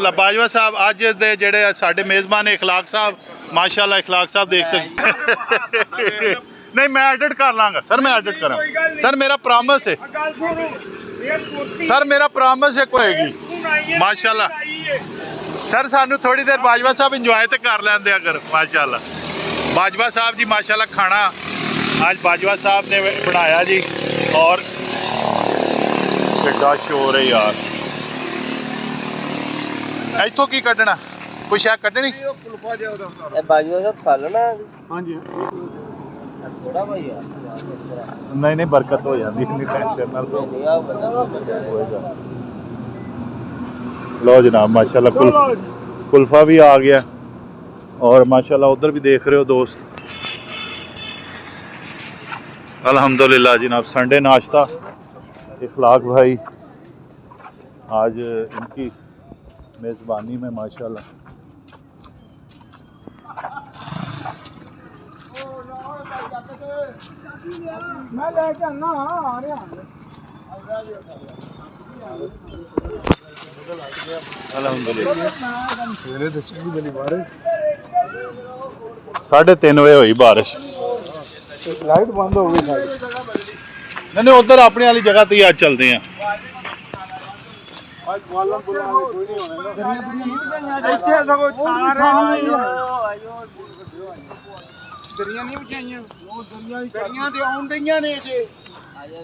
अलहमदुल्ला बाजवा साहब अज दे जेड़े साडे मेज़बान इखलाक साहब माशाअल्लाह इखलाक साहब देख सकते नहीं मैं एडिट कर लाँगा सर मैं एडिट करा सर मेरा प्रॉमिस है सर मेरा प्रॉमिस है कोई माशाअल्लाह सर सानू थोड़ी देर बाजवा साहब इंजॉय तो कर लेंदे अगर माशाअल्लाह बाजवा साहब जी माशाअल्लाह खाना आज बाजवा साहब ने बनाया जी और कितना शोर है यार इतों की कढ़ना कुछ है कढ़नी बाजवा साहब सालना हाँ जी थोड़ा भाई नहीं बरकत हो जाती इतनी टेंशन ना लो जनाब माशाल्लाह कुल्फा भी आ गया और माशाल्लाह उधर भी देख रहे हो दोस्त अल्हम्दुलिल्लाह जनाब संडे नाश्ता इखलाक भाई आज इनकी मेज़बानी में माशाल्लाह मैं लेके आना आ रहा अल्हम्दुलिल्लाह 3:30 बजे हुई बारिश लाइट बंद हो गई नहीं उधर अपने वाली जगह तो ही आज चलते हैं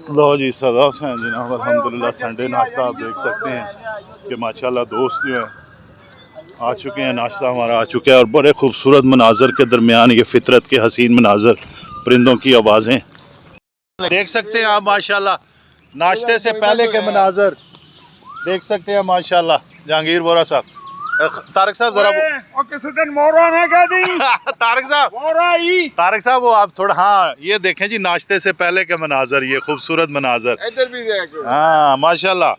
लो जी सदा हुसैन जनाब अल्हम्दुलिल्लाह संडे नाश्ता आप देख सकते हैं कि माशाल्लाह दोस्त जो है आ चुके हैं नाश्ता हमारा आ चुका है और बड़े खूबसूरत मनाजर के दरमियान ये फितरत के हसीन मनाजर परिंदों की आवाज़ें देख सकते हैं आप माशाल्लाह नाश्ते से पहले के मनाजर देख सकते हैं माशाल्लाह जहांगीर बोरा साहब तारक साहब जरा किसी दिन मोरा ना कह दी तारक साहब मोरा ही तारक साहब वो आप थोड़ा हाँ ये देखें जी नाश्ते से पहले के मनाजर ये खूबसूरत मनाजर इधर भी देख हाँ माशाल्लाह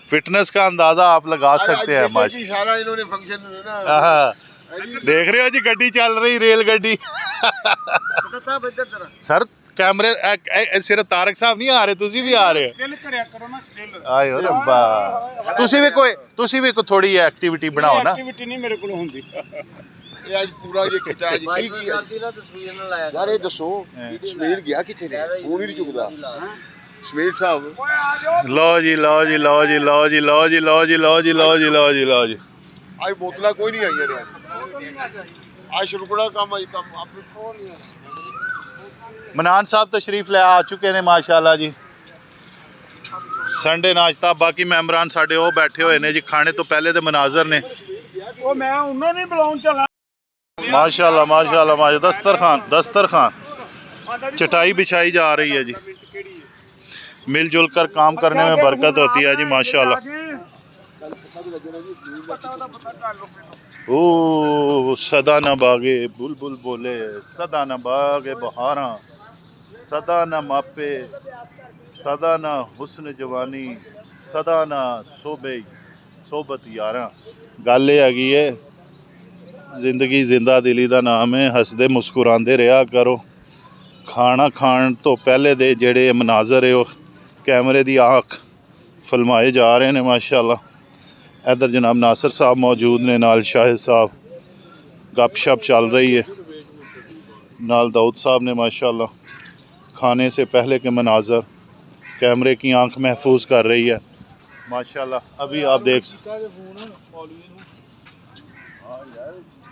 फिटनेस का अंदाजा आप लगा सकते हैं सारा इन्होंने फंक्शन हाँ देख रहे हो जी गड्डी चल रही रेल गड्डी सर कैमरे सिर्फ तारक साहब नहीं आ रहे तुसी भी आ रहे आयो रब्बा तुसी भी कोई थोड़ी एक्टिविटी बनाओ ना एक्टिविटी नहीं मेरे को होंदी ਇਹ ਅੱਜ ਪੂਰਾ ਜੇ ਕੀਤਾ ਅੱਜ ਕੀ ਕੀਤਾ तस्वीर ना लाया ਯਾਰ ਇਹ ਦੱਸੋ ਸਮੀਰ ਗਿਆ ਕਿੱਥੇ ਨੇ ਫੋਨ ਹੀ ਨਹੀਂ ਚੁੱਕਦਾ ਸਮੀਰ ਸਾਹਿਬ लो जी लो जी लो जी लो जी लो जी लो जी लो जी लो जी लो जी लो जी ਅੱਜ ਬੋਤਲਾਂ ਕੋਈ ਨਹੀਂ ਆਈਆਂ ਨੇ ਅੱਜ ਸ਼ੁਰੂ ਕਰਾ ਕੰਮ ਅੱਜ ਕੰਮ ਆਪਣੇ ਫੋਨ ਨਹੀਂ मनान साहब तशरीफ ले आ चुके ने माशाल्लाह जी संडे नाश्ता बाकी मेंबरान साडे वो बैठे हुए ने जी खाने तो पहले तो मनाजर ने ਉਹ ਮੈਂ ਉਹਨਾਂ ਨਹੀਂ ਬੁਲਾਉਣ ਚੱਲਾ माशाल्लाह माशाल्लाह माशा दस्तरखान चटाई बिछाई जा रही है जी मिलजुल कर काम करने में बरकत होती है जी माशाल्लाह ओ सदा न बागे बुलबुल बोले सदा न बागे बहारा सदा न मापे सदा न हुस्न जवानी सदा न सोबत यारा गल ये हैगी है जिंदगी जिंदा दिली का नाम है हसदे मुस्कुराते रहा करो खाना खाण तो पहले दे जेड़े मनाजर है वो कैमरे की आँख फिल्माए जा रहे हैं माशाल्लाह इधर जनाब नासिर साहब मौजूद ने नाल शाहिद साहब गपशप चल रही है नाल दाऊद साहब ने माशाल्लाह खाने से पहले के मनाजर कैमरे की आंख महफूज कर रही है माशाल्लाह अभी आप देख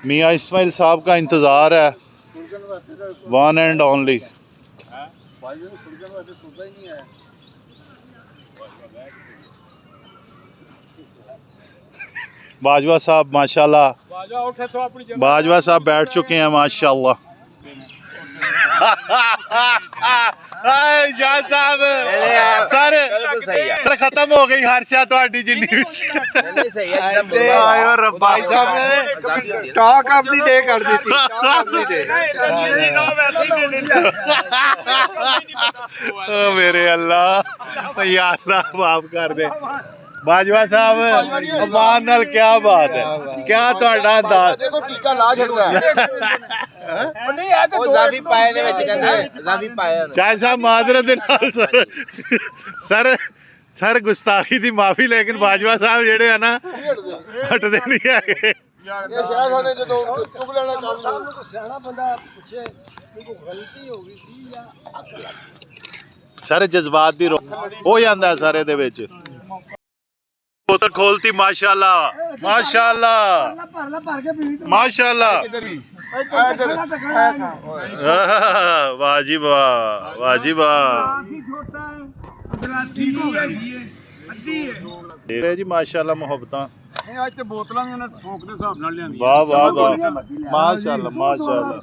मियाँ इस्माइल साहब का इंतज़ार है वन एंड ओनली बाजवा साहब माशाल्लाह बाजवा साहब बैठ चुके हैं माशाल्लाह शाह साहब सर खत्म हो गई हर शाह ਤੁਹਾਡੀ ਜਿੰਨੀ ਵੀ ਆਇਓ ਰੱਬਾ ਟਾਕ ਆਫ ਦੀ ਡੇ ਕਰ ਦਿੱਤੀ ਟਾਕ ਆਫ ਦੀ ਡੇ ओ मेरे अल्लाह यार माफ कर दे बाजवा साहब अमान नाल क्या बात है क्या ਤੁਹਾਡਾ अंदाज ਦੇਖੋ ਟੀਕਾ ਲਾ ਛੱਡਦਾ ਨਹੀਂ ਇਹ ਤਾਂ ਜ਼ਾਫੀ ਪਾਏ ਦੇ ਵਿੱਚ ਕਹਿੰਦੇ ਜ਼ਾਫੀ ਪਾਇਆ शाह साहब माजरत दे नाल सर सर गुस्ताखी दी माफी लेकिन बाजवा साहब जेड़े है ना हटदे नहीं है ਇਹ ਸ਼ਾਇਦ ਉਹਨੇ ਜਦੋਂ ਚੁੱਕ ਲੈਣਾ ਕੰਮ ਸਾਹਿਬ ਨੂੰ ਕੋਈ ਸਿਆਣਾ ਬੰਦਾ ਪੁੱਛੇ ਵੀ ਕੋਈ ਗਲਤੀ ਹੋ ਗਈ ਸੀ ਜਾਂ ਅੱਗ ਲੱਗ ਗਈ। ਸਾਰੇ ਜਜ਼ਬਾਤ ਦੀ ਹੋ ਜਾਂਦਾ ਹੈ ਸਾਰੇ ਦੇ ਵਿੱਚ ਬੋਤਲ ਖੋਲਤੀ ਮਾਸ਼ਾਅੱਲਾ ਮਾਸ਼ਾਅੱਲਾ ਭਰ ਕੇ ਪੀ ਮਾਸ਼ਾਅੱਲਾ ਵਾਹ ਜੀ ਵਾਹ ਵਾਹ ਜੀ ਵਾਹ ਤੇਰੇ ਜੀ ਮਾਸ਼ਾਅੱਲਾ ਮੁਹੱਬਤਾਂ ਇਹ ਅੱਜ ਤੇ ਬੋਤਲਾਂ ਵੀ ਉਹਨਾਂ ਠੋਕ ਦੇ ਹਿਸਾਬ ਨਾਲ ਲਿਆਂਦੀ ਵਾਹ ਵਾਹ ਵਾਹ ਮਾਸ਼ਾਅੱਲਾ ਮਾਸ਼ਾਅੱਲਾ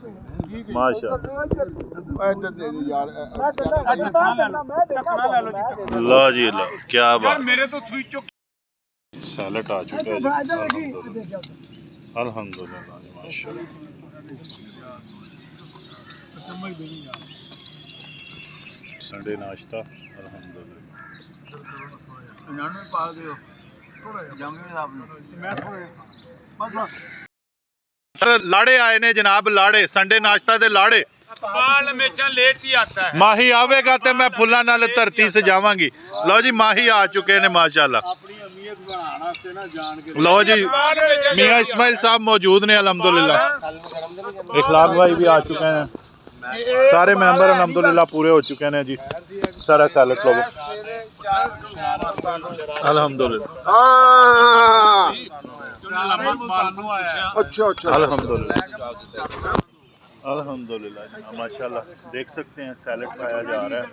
ਮਾਸ਼ਾਅੱਲਾ ਇੱਧਰ ਦੇ ਦਿਓ ਯਾਰ ਲਓ ਜੀ ਲਓ ਕੀ ਬਾਤ ਮੇਰੇ ਤੋਂ ਸੂਈ ਚੁੱਕ सैलेड आ चुका है अल्हम्दुलिल्लाह माशाल्लाह संडे नाश्ता अल्हम्दुलिल्लाह लाड़े आए ने जनाब लाड़े संडे नाश्ता दे लाड़े बाल हमेशा लेट ही आता है माही आवेगा तो मैं फुल्लां नाल धरती सजावांगी लो जी माही आ चुके ने माशाल्लाह लो जी मियां इस्माइल साहब मौजूद ने अल्हम्दुलिल्लाह इखलाक भाई भी आ चुके हैं सारे मेंबर अल्हम्दुलिल्लाह पूरे हो चुके हैं जी सारा सैलेड लो अल्हम्दुलिल्लाह अच्छा अच्छा अल्हम्दुलिल्लाह अल्हम्दुलिल्लाह माशाल्लाह देख सकते हैं सैलेड खाया जा रहा है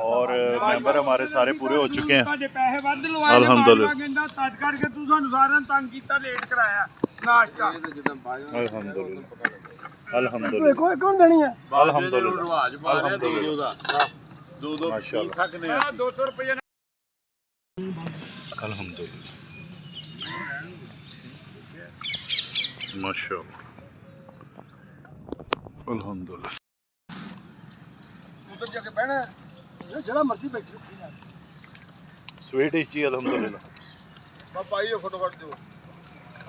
और मेंबर हमारे सारे पूरे हो चुके हैं अल्हम्दुलिल्लाह अल्हम्दुलिल्लाह अल्हम्दुलिल्लाह कौन देनी है अल्हम्दुलिल्लाह अल्हम्दुलिल्लाह माशाल्लाह अल्हम्दुलिल्लाह माशाल्लाह अल्हम्दुलिल्लाह उधर जाके बैठना जरा मर्जी बैठी स्वीट ही चाहिए अल्हम्दुलिल्लाह बाबा आइए फटाफट दो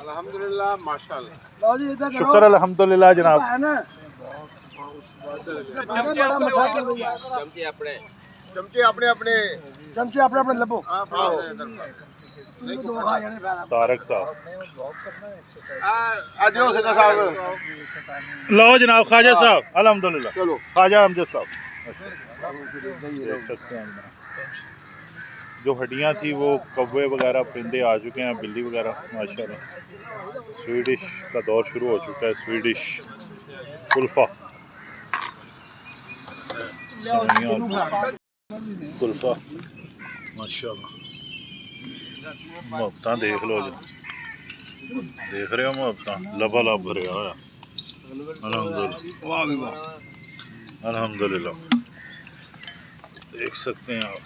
अल्हम्दुलिल्लाह माशाल्लाह लो जी इधर शुक्र अल्हम्दुलिल्लाह जनाब है ना बड़ा मठा कर दिया चमचे अपने अपने चमचे अपने अपने लबो दो खा जाने पहला तारक साहब आज हो सका साहब लो जनाब ख्वाजा साहब अल्हम्दुलिल्लाह चलो ख्वाजा अमजद साहब देख सकते हैं जो हड्डियां थी वो कौवे वगैरह परिंदे आ चुके हैं बिल्ली वगैरह माशाल्लाह स्वीडिश का दौर शुरू हो चुका है स्वीडिश कुल्फा कुल्फा माशाल्लाह मुहब्बतां देख लो जी देख रहे हो मुहब्बतां लबा लब भरिया होया अल्हम्दुलिल्लाह अल्हम्दुलिल्लाह देख सकते हैं आप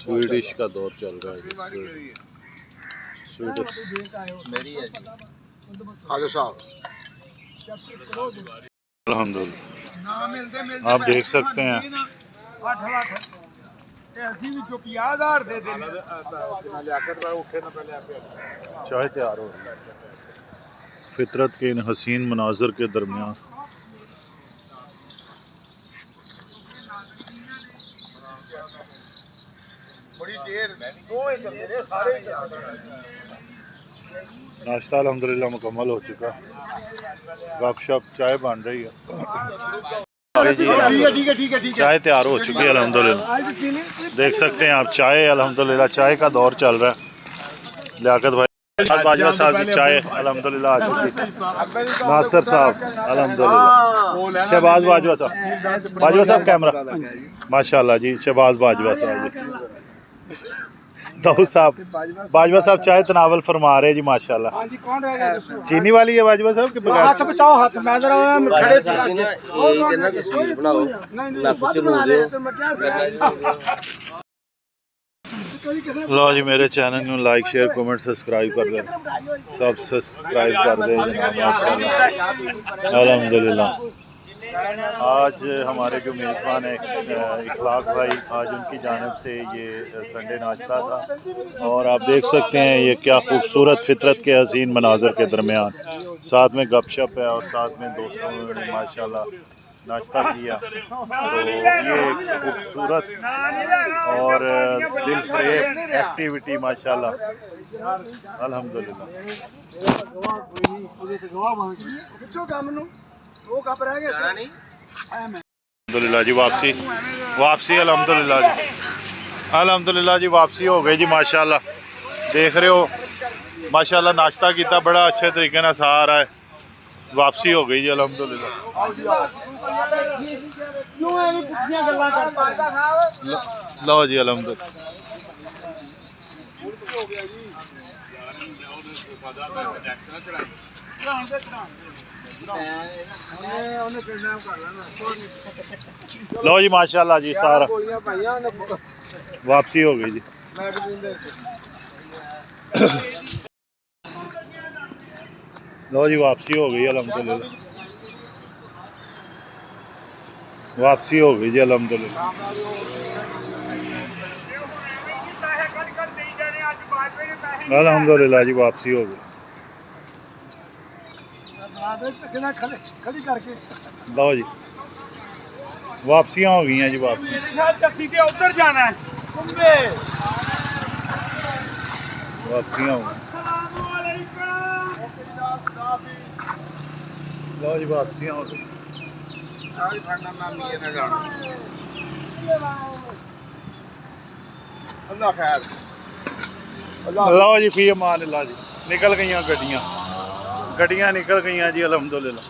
स्वीडिश का दौर चल रहा है स्वीडिश मेरी है जी आज साहब अल्हम्दुलिल्लाह आप देख सकते हैं चाय तैयार हो रही है फितरत के इन हसीन मनाजर के दरमियान बड़ी देर सारे नाश्ता अल्हम्दुलिल्लाह मुकम्मल हो चुका गपशप चाय बन रही है ठीक है चाय तैयार हो चुकी है अल्हम्दुलिल्लाह देख सकते हैं आप चाय अल्हम्दुलिल्लाह चाय का दौर चल रहा है लियाकत भाई बाजवा साहब की चाय अल्हम्दुलिल्लाह आ चुकी है नासिर साहब अल्हम्दुलिल्लाह शहबाज बाजवा साहब कैमरा माशाल्लाह जी शहबाज बाजवा साहब जी दाऊद साहब बाजवा साहब चाय तनावल फरमा रहे जी माशाल्लाह चीनी वाली है बाजवा साहब के बगैर हाथ बचाओ हाथ मैं जरा खड़े से बनाओ ना कुछ लो दे लो जी मेरे चैनल में लाइक शेयर कमेंट सब्सक्राइब कर दें सब सब्सक्राइब कर दें अल्हम्दुलिल्लाह आज हमारे जो मेज़बान है इखलाक भाई आज उनकी जानिब से ये संडे नाश्ता था और आप देख सकते हैं ये क्या खूबसूरत फितरत के हसीन मनाजर के दरमियान साथ में गपशप है और साथ में दोस्तों ने माशाल्लाह नाश्ता किया। तो ये खूबसूरत और दिल फरेब एक्टिविटी माशाल्लाह, अल्हम्दुलिल्लाह। खिच्चो काम नू, दो कप रह गए अल्हम्दुलिल्लाह जी वापसी अल्हम्दुलिल्लाह जी, अल्हम्दुलिल्लाह जी वापसी हो गई जी माशाल्लाह। देख रहे हो माशाल्लाह, नाश्ता किया बड़ा अच्छे तरीके नाल सारा है, वापसी हो गई जी अल्हम्दुलिल्लाह। लो जी अल्हम्दुलिल्लाह। लो जी माशाल्लाह जी सारा वापसी हो गई जी। लो जी वापसी हो गई अल्हम्दुलिल्लाह, वापसी हो गई जी अल्हम्दुलिल्लाह। अल्हम्दुलिल्लाह जी वापसी हो गई। खड़ी करके लो जी वापसियाँ हो गई हैं जी वापसी। उधर जाना है वापसियाँ हो गई। लो जी वापसियाँ हो गई। अल्लाह खैर। लो जी फी अमान अल्लाह जी, निकल गई गड्डियां निकल गई जी अल्हम्दुलिल्लाह।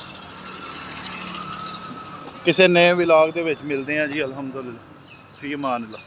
किसी नए विलाग दे विच मिलते हैं जी अल्हम्दुलिल्लाह, फी अमान अल्लाह।